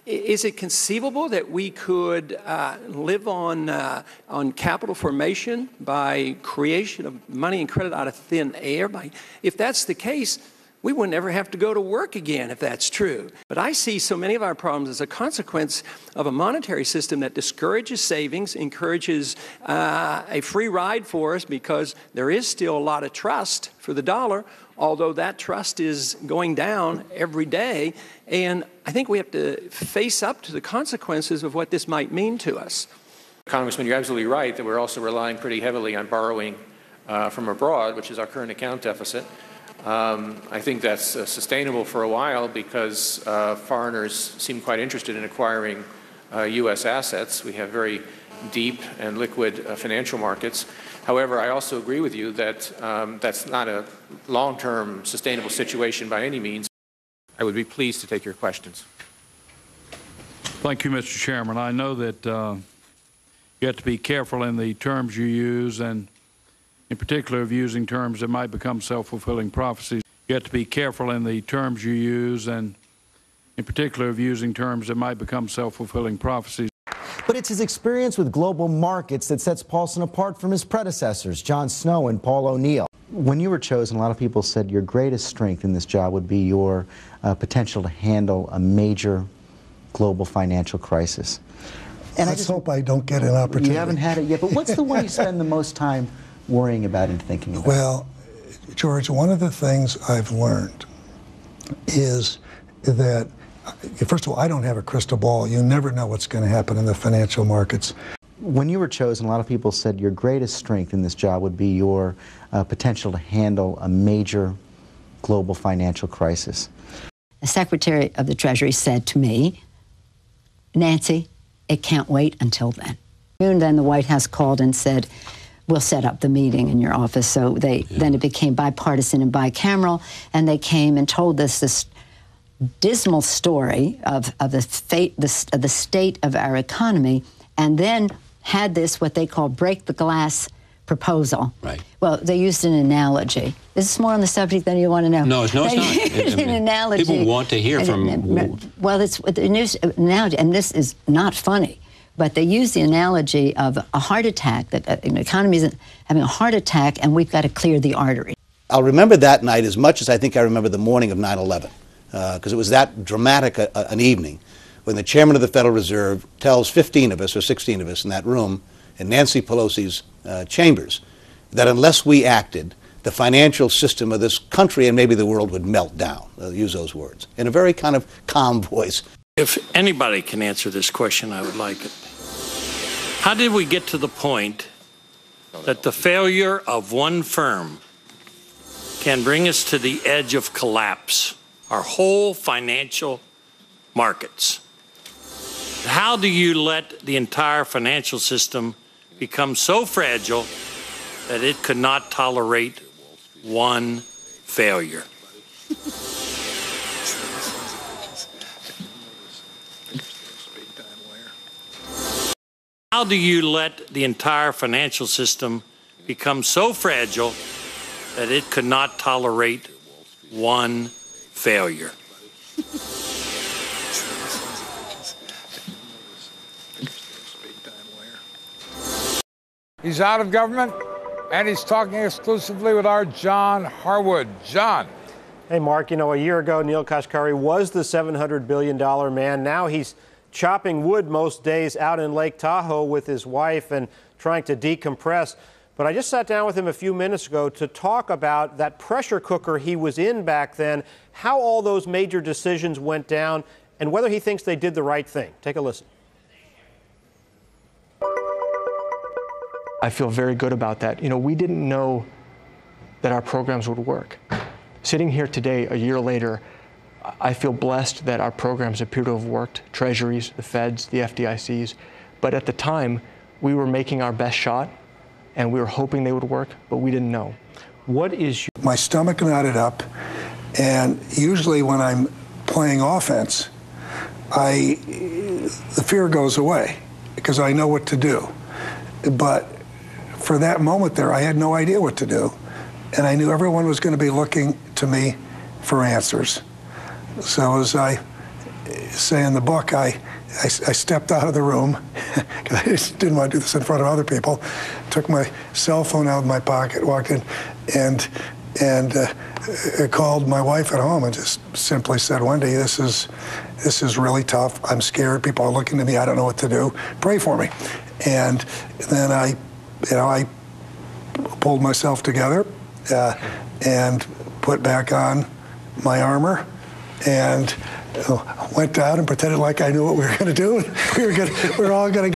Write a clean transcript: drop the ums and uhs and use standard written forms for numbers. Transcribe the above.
Is it conceivable that we could live on capital formation by creation of money and credit out of thin air? If that's the case, we would never have to go to work again if that's true. But I see so many of our problems as a consequence of a monetary system that discourages savings, encourages a free ride for us because there is still a lot of trust for the dollar, although that trust is going down every day. And I think we have to face up to the consequences of what this might mean to us. Congressman, you're absolutely right that we're also relying pretty heavily on borrowing from abroad, which is our current account deficit. I think that's sustainable for a while because foreigners seem quite interested in acquiring U.S. assets. We have very deep and liquid financial markets. However, I also agree with you that that's not a long-term sustainable situation by any means. I would be pleased to take your questions. Thank you, Mr. Chairman. I know that you have to be careful in the terms you use, and in particular of using terms that might become self-fulfilling prophecies. You have to be careful in the terms you use, and in particular of using terms that might become self-fulfilling prophecies. But it's his experience with global markets that sets Paulson apart from his predecessors, John Snow and Paul O'Neill. When you were chosen, a lot of people said your greatest strength in this job would be your potential to handle a major global financial crisis. And Let's hope I don't get an opportunity. You haven't had it yet, but what's the one you spend the most time worrying about and thinking about? Well, George, one of the things I've learned is that, first of all, I don't have a crystal ball. You never know what's going to happen in the financial markets. When you were chosen, a lot of people said your greatest strength in this job would be your potential to handle a major global financial crisis. The Secretary of the Treasury said to me, Nancy, it can't wait until then. And then the White House called and said, we'll set up the meeting in your office. So then it became bipartisan and bicameral, and they came and told us this dismal story of the state of our economy, and then had this, what they call break the glass proposal. Right. Well, they used an analogy. Is this more on the subject than you want to know? No, it's not. An analogy. People want to hear from... Well, it's the news analogy, and this is not funny, but they use the analogy of a heart attack, that the economy is having a heart attack, and we've got to clear the artery. I'll remember that night as much as I think I remember the morning of 9/11, because it was that dramatic an evening when the chairman of the Federal Reserve tells 15 of us or 16 of us in that room in Nancy Pelosi's chambers that unless we acted, the financial system of this country and maybe the world would melt down. They'll use those words in a very kind of calm voice. If anybody can answer this question, I would like it. How did we get to the point that the failure of one firm can bring us to the edge of collapse, our whole financial markets? How do you let the entire financial system become so fragile that it could not tolerate one failure? How do you let the entire financial system become so fragile that it could not tolerate one failure? He's out of government, and he's talking exclusively with our John Harwood. John. Hey, Mark, you know, a year ago, Neel Kashkari was the $700 billion man. Now he's chopping wood most days out in Lake Tahoe with his wife and trying to decompress. But I just sat down with him a few minutes ago to talk about that pressure cooker he was in back then, how all those major decisions went down, and whether he thinks they did the right thing. Take a listen. I feel very good about that. You know, we didn't know that our programs would work. Sitting here today, a year later, I feel blessed that our programs appear to have worked, Treasuries, the Feds, the FDICs. But at the time, we were making our best shot, and we were hoping they would work, but we didn't know. What is my stomach knotted up, and usually when I'm playing offense, the fear goes away because I know what to do. But for that moment there, I had no idea what to do, and I knew everyone was going to be looking to me for answers. So as I say in the book, I stepped out of the room because I just didn't want to do this in front of other people. Took my cell phone out of my pocket, walked in, and called my wife at home and just simply said, Wendy, this is really tough. I'm scared. People are looking at me. I don't know what to do. Pray for me. And then I pulled myself together and put back on my armor and went down and pretended like I knew what we were going to do. We were all going to